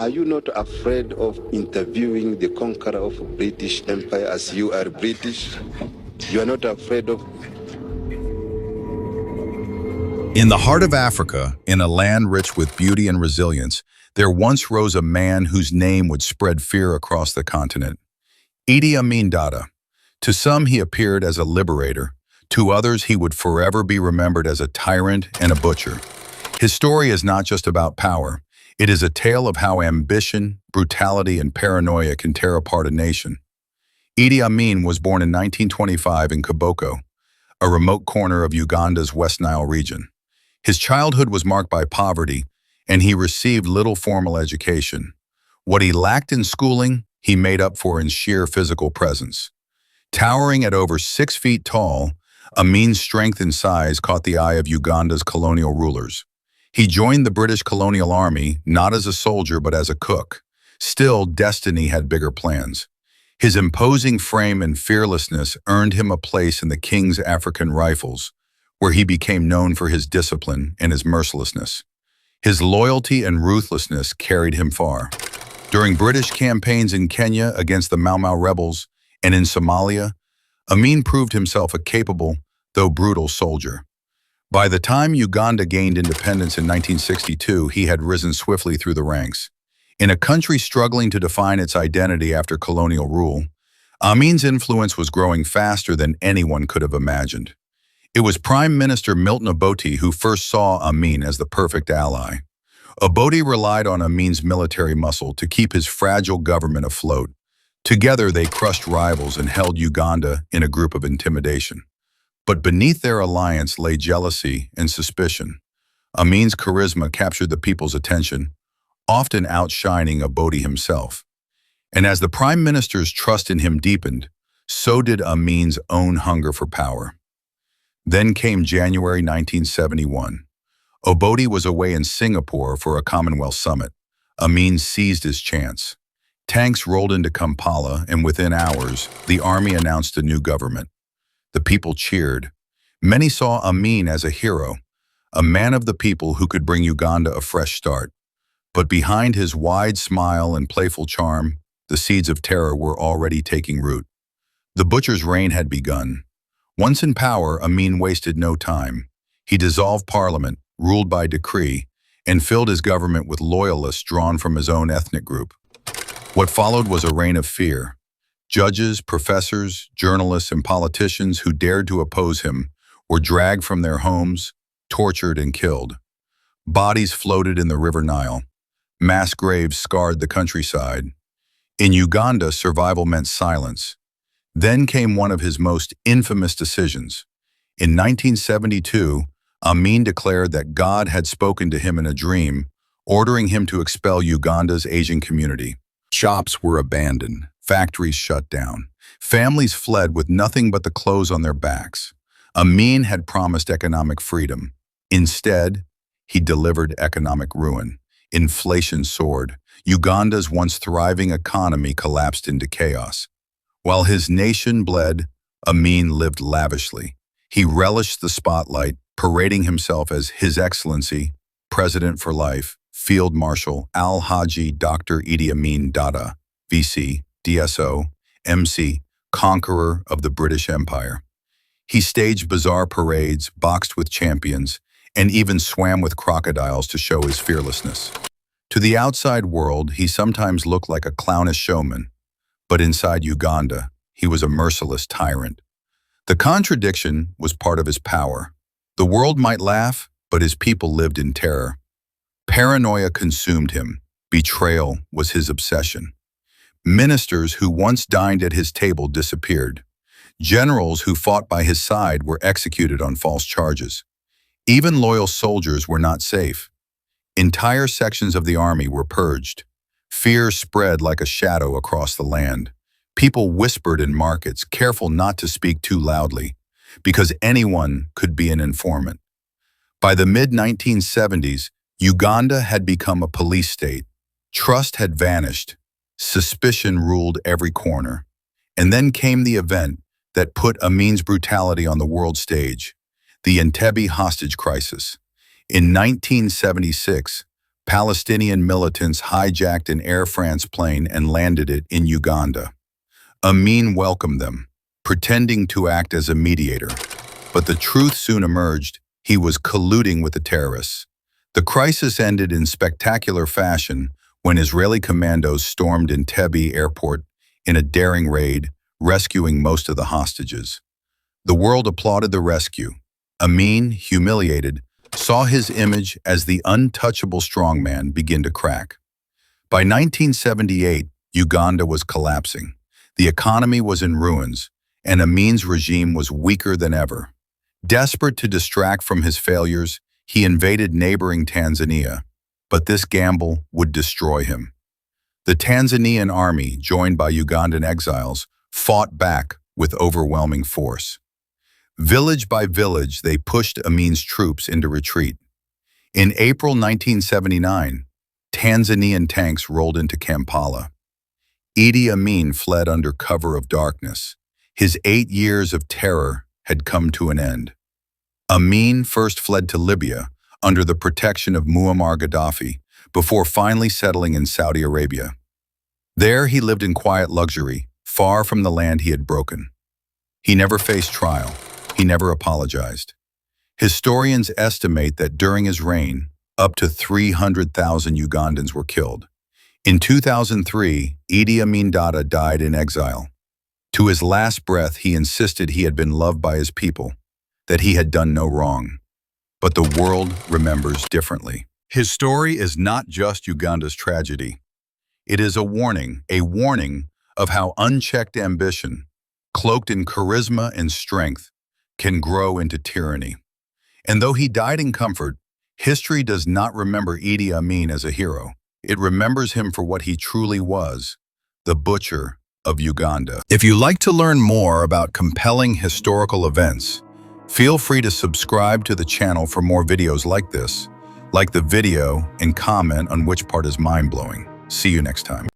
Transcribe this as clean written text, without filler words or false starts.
Are you not afraid of interviewing the conqueror of British Empire as you are British? You are not afraid of... In the heart of Africa, in a land rich with beauty and resilience, there once rose a man whose name would spread fear across the continent. Idi Amin Dada. To some he appeared as a liberator, to others he would forever be remembered as a tyrant and a butcher. His story is not just about power, it is a tale of how ambition, brutality, and paranoia can tear apart a nation. Idi Amin was born in 1925 in Kiboko, a remote corner of Uganda's West Nile region. His childhood was marked by poverty, and he received little formal education. What he lacked in schooling, he made up for in sheer physical presence. Towering at over 6 feet tall, Amin's strength and size caught the eye of Uganda's colonial rulers. He joined the British colonial army not as a soldier but as a cook. Still, destiny had bigger plans. His imposing frame and fearlessness earned him a place in the King's African Rifles, where he became known for his discipline and his mercilessness. His loyalty and ruthlessness carried him far. During British campaigns in Kenya against the Mau Mau rebels and in Somalia, Amin proved himself a capable, though brutal soldier. By the time Uganda gained independence in 1962, he had risen swiftly through the ranks. In a country struggling to define its identity after colonial rule, Amin's influence was growing faster than anyone could have imagined. It was Prime Minister Milton Obote who first saw Amin as the perfect ally. Obote relied on Amin's military muscle to keep his fragile government afloat. Together they crushed rivals and held Uganda in a grip of intimidation. But beneath their alliance lay jealousy and suspicion. Amin's charisma captured the people's attention, often outshining Obote himself. And as the Prime Minister's trust in him deepened, so did Amin's own hunger for power. Then came January 1971. Obote was away in Singapore for a Commonwealth summit. Amin seized his chance. Tanks rolled into Kampala, and within hours, the army announced a new government. The people cheered. Many saw Amin as a hero, a man of the people who could bring Uganda a fresh start. But behind his wide smile and playful charm, the seeds of terror were already taking root. The butcher's reign had begun. Once in power, Amin wasted no time. He dissolved parliament, ruled by decree, and filled his government with loyalists drawn from his own ethnic group. What followed was a reign of fear. Judges, professors, journalists, and politicians who dared to oppose him were dragged from their homes, tortured, and killed. Bodies floated in the River Nile. Mass graves scarred the countryside. In Uganda, survival meant silence. Then came one of his most infamous decisions. In 1972, Amin declared that God had spoken to him in a dream, ordering him to expel Uganda's Asian community. Shops were abandoned, factories shut down. Families fled with nothing but the clothes on their backs. Amin had promised economic freedom. Instead, he delivered economic ruin. Inflation soared. Uganda's once thriving economy collapsed into chaos. While his nation bled, Amin lived lavishly. He relished the spotlight, parading himself as His Excellency, President for Life, Field Marshal Al-Haji Dr. Idi Amin Dada, VC, DSO, MC, conqueror of the British Empire. He staged bizarre parades, boxed with champions, and even swam with crocodiles to show his fearlessness. To the outside world, he sometimes looked like a clownish showman, but inside Uganda, he was a merciless tyrant. The contradiction was part of his power. The world might laugh, but his people lived in terror. Paranoia consumed him. Betrayal was his obsession. Ministers who once dined at his table disappeared. Generals who fought by his side were executed on false charges. Even loyal soldiers were not safe. Entire sections of the army were purged. Fear spread like a shadow across the land. People whispered in markets, careful not to speak too loudly, because anyone could be an informant. By the mid-1970s, Uganda had become a police state. Trust had vanished. Suspicion ruled every corner. And then came the event that put Amin's brutality on the world stage, the Entebbe hostage crisis. In 1976, Palestinian militants hijacked an Air France plane and landed it in Uganda. Amin welcomed them, pretending to act as a mediator. But the truth soon emerged: he was colluding with the terrorists. The crisis ended in spectacular fashion when Israeli commandos stormed Entebbe airport in a daring raid, rescuing most of the hostages. The world applauded the rescue. Amin, humiliated, saw his image as the untouchable strongman begin to crack. By 1978, Uganda was collapsing. The economy was in ruins, and Amin's regime was weaker than ever. Desperate to distract from his failures, he invaded neighboring Tanzania, but this gamble would destroy him. The Tanzanian army, joined by Ugandan exiles, fought back with overwhelming force. Village by village, they pushed Amin's troops into retreat. In April 1979, Tanzanian tanks rolled into Kampala. Idi Amin fled under cover of darkness. His 8 years of terror had come to an end. Amin first fled to Libya under the protection of Muammar Gaddafi before finally settling in Saudi Arabia. There he lived in quiet luxury, far from the land he had broken. He never faced trial. He never apologized. Historians estimate that during his reign, up to 300,000 Ugandans were killed. In 2003, Idi Amin Dada died in exile. To his last breath, he insisted he had been loved by his people, that he had done no wrong. But the world remembers differently. His story is not just Uganda's tragedy. It is a warning of how unchecked ambition, cloaked in charisma and strength, can grow into tyranny. And though he died in comfort, history does not remember Idi Amin as a hero. It remembers him for what he truly was, the butcher of Uganda. If you like to learn more about compelling historical events, feel free to subscribe to the channel for more videos like this. Like the video and comment on which part is mind-blowing. See you next time.